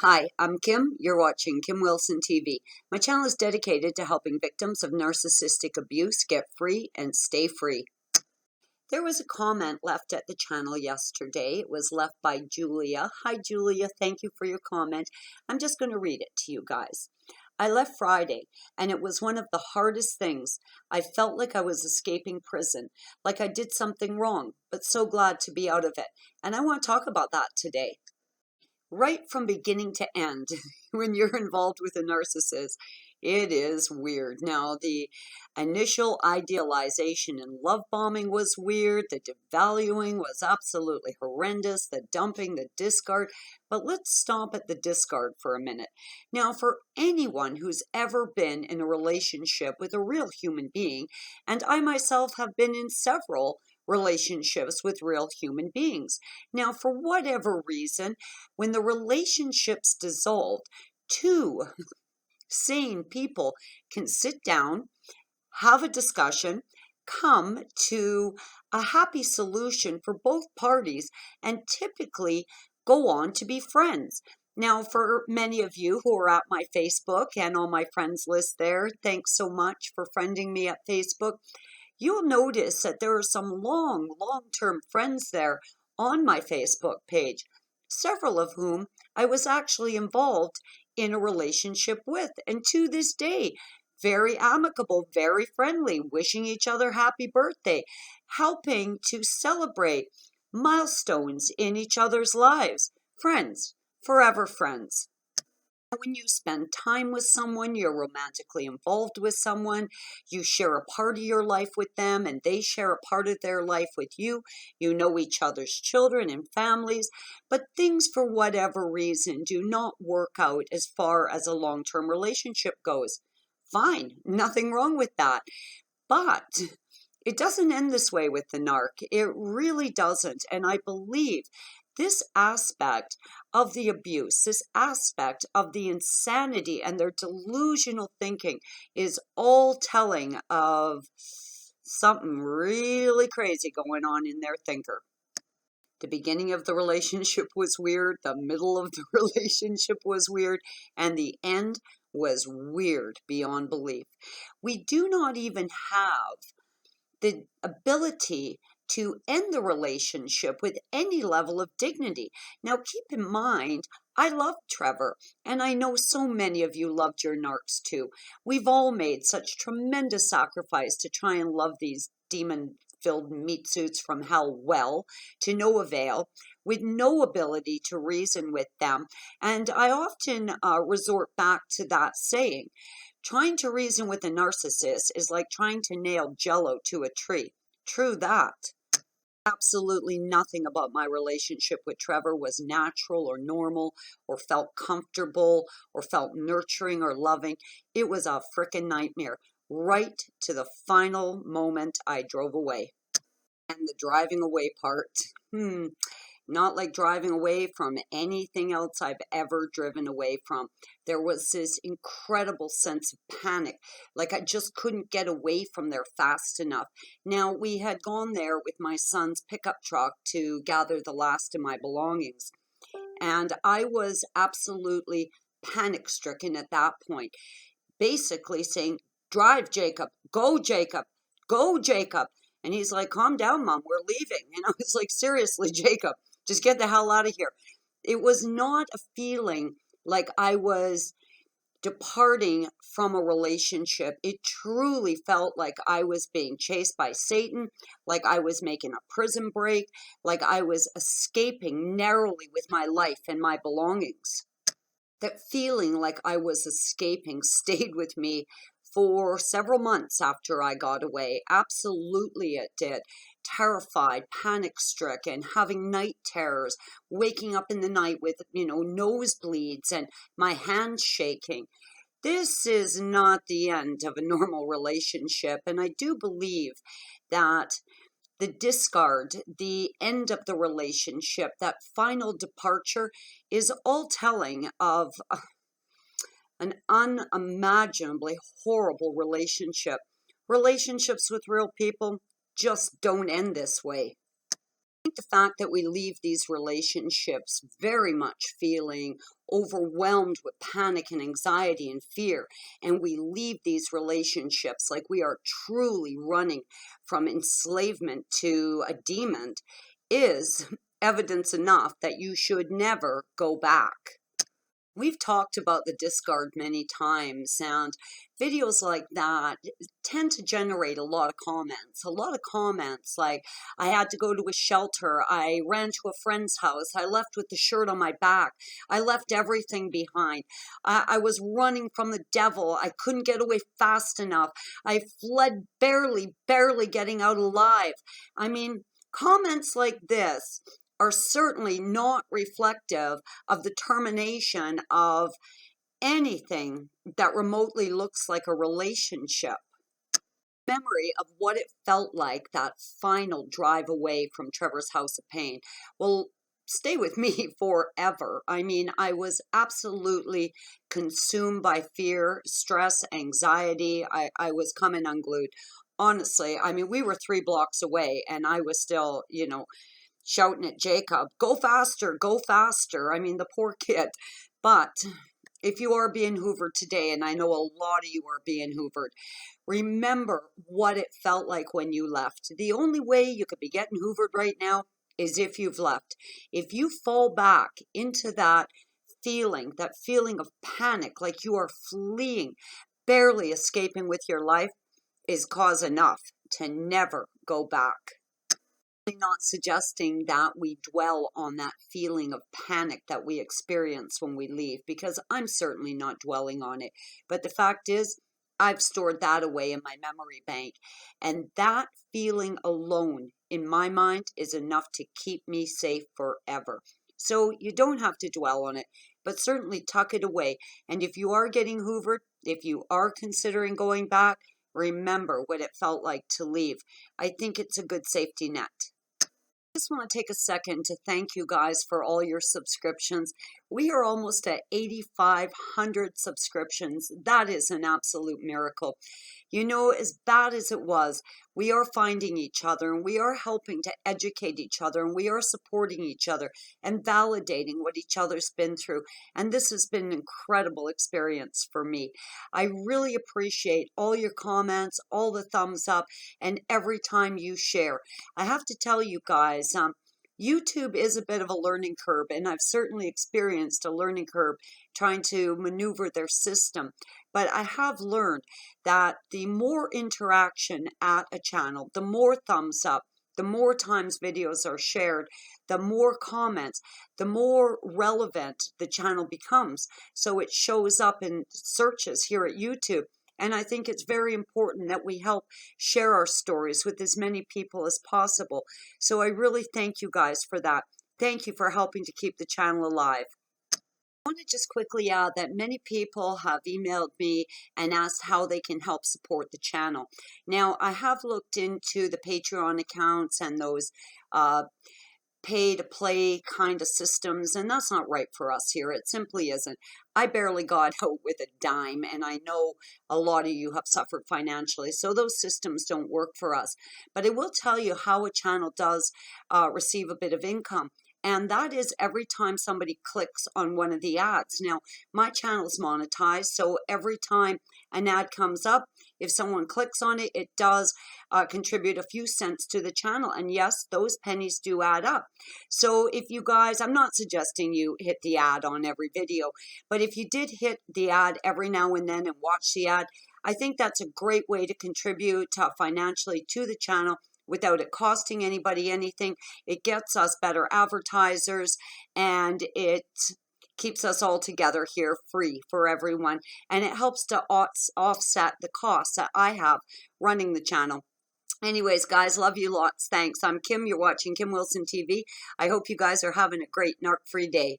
Hi, I'm Kim. You're watching Kim Wilson TV. My channel is dedicated to helping victims of narcissistic abuse get free and stay free. There was a comment left at the channel yesterday. It was left by Julia. Hi, Julia. Thank you for your comment. I'm just going to read it to you guys. I left Friday, and it was one of the hardest things. I felt like I was escaping prison, like I did something wrong, but so glad to be out of it. And I want to talk about that today. Right from beginning to end, when you're involved with a narcissist, it is weird. Now, the initial idealization and love bombing was weird. The devaluing was absolutely horrendous. The dumping, the discard. But let's stop at the discard for a minute. Now, for anyone who's ever been in a relationship with a real human being, and I myself have been in several relationships with real human beings. Now, for whatever reason, when the relationships dissolved, two sane people can sit down, have a discussion, come to a happy solution for both parties, and typically go on to be friends. Now, for many of you who are at my Facebook and on my friends list there, thanks so much for friending me at Facebook. You'll notice that there are some long-term friends there on my Facebook page, several of whom I was actually involved in a relationship with, and to this day, very amicable, very friendly, wishing each other happy birthday, helping to celebrate milestones in each other's lives. Friends, forever friends. When you spend time with someone, you're romantically involved with someone, you share a part of your life with them, and they share a part of their life with you. You know each other's children and families, but things for whatever reason do not work out as far as a long-term relationship goes. Fine, nothing wrong with that. But it doesn't end this way with the narc. It really doesn't. And I believe this aspect of the abuse, this aspect of the insanity and their delusional thinking is all telling of something really crazy going on in their thinker. The beginning of the relationship was weird, the middle of the relationship was weird, and the end was weird beyond belief. We do not even have the ability to end the relationship with any level of dignity. Now, keep in mind, I love Trevor, and I know so many of you loved your narcs too. We've all made such tremendous sacrifice to try and love these demon-filled meat suits from hell well, to no avail, with no ability to reason with them. And I often resort back to that saying, trying to reason with a narcissist is like trying to nail jello to a tree. True that. Absolutely nothing about my relationship with Trevor was natural or normal or felt comfortable or felt nurturing or loving. It was a frickin' nightmare right to the final moment I drove away. And the driving away part, not like driving away from anything else I've ever driven away from. There was this incredible sense of panic, like I just couldn't get away from there fast enough. Now, we had gone there with my son's pickup truck to gather the last of my belongings, and I was absolutely panic-stricken at that point, basically saying, "Drive, Jacob, go, Jacob, go, Jacob." And he's like, "Calm down, Mom, we're leaving." And I was like, "Seriously, Jacob, just get the hell out of here." It was not a feeling like I was departing from a relationship. It truly felt like I was being chased by Satan, like I was making a prison break, like I was escaping narrowly with my life and my belongings. That feeling like I was escaping stayed with me for several months after I got away. Absolutely it did. Terrified, panic-stricken, having night terrors, waking up in the night with, nosebleeds and my hands shaking. This is not the end of a normal relationship, and I do believe that the discard, the end of the relationship, that final departure is all telling of an unimaginably horrible relationship. Relationships with real people just don't end this way. think the fact that we leave these relationships very much feeling overwhelmed with panic and anxiety and fear, and we leave these relationships like we are truly running from enslavement to a demon, is evidence enough that you should never go back. We've talked about the discard many times, and videos like that tend to generate a lot of comments. A lot of comments like, I had to go to a shelter, I ran to a friend's house, I left with the shirt on my back, I left everything behind, I was running from the devil, I couldn't get away fast enough, I fled barely getting out alive. I mean, comments like this are certainly not reflective of the termination of anything that remotely looks like a relationship. Memory of what it felt like, that final drive away from Trevor's house of pain, will stay with me forever. I mean, I was absolutely consumed by fear, stress, anxiety. I was coming unglued. Honestly, I mean, we were 3 blocks away and I was still, shouting at Jacob, go faster, go faster. I mean, the poor kid. But if you are being hoovered today, and I know a lot of you are being hoovered, remember what it felt like when you left. The only way you could be getting hoovered right now is if you've left. If you fall back into that feeling of panic, like you are fleeing, barely escaping with your life, is cause enough to never go back. Not suggesting that we dwell on that feeling of panic that we experience when we leave, because I'm certainly not dwelling on it. But the fact is, I've stored that away in my memory bank, and that feeling alone in my mind is enough to keep me safe forever. So you don't have to dwell on it, but certainly tuck it away. And if you are getting hoovered, if you are considering going back, remember what it felt like to leave. I think it's a good safety net. I just want to take a second to thank you guys for all your subscriptions. We are almost at 8,500 subscriptions. That is an absolute miracle. As bad as it was, we are finding each other and we are helping to educate each other and we are supporting each other and validating what each other's been through. And this has been an incredible experience for me. I really appreciate all your comments, all the thumbs up, and every time you share. I have to tell you guys, YouTube is a bit of a learning curve, and I've certainly experienced a learning curve trying to maneuver their system. But I have learned that the more interaction at a channel, the more thumbs up, the more times videos are shared, the more comments, the more relevant the channel becomes. So it shows up in searches here at YouTube. And I think it's very important that we help share our stories with as many people as possible. So I really thank you guys for that. Thank you for helping to keep the channel alive. I want to just quickly add that many people have emailed me and asked how they can help support the channel. Now, I have looked into the Patreon accounts and those pay-to-play kind of systems, and that's not right for us here. It simply isn't. I barely got out with a dime, and I know a lot of you have suffered financially, so those systems don't work for us. But I will tell you how a channel does receive a bit of income. And that is every time somebody clicks on one of the ads. Now, my channel's monetized, so every time an ad comes up, if someone clicks on it, it does contribute a few cents to the channel. And yes, those pennies do add up. So if you guys, I'm not suggesting you hit the ad on every video, but if you did hit the ad every now and then and watch the ad, I think that's a great way to contribute financially to the channel without it costing anybody anything. It gets us better advertisers, and it keeps us all together here free for everyone. And it helps to offset the costs that I have running the channel. Anyways, guys, love you lots. Thanks. I'm Kim. You're watching Kim Wilson TV. I hope you guys are having a great narc-free day.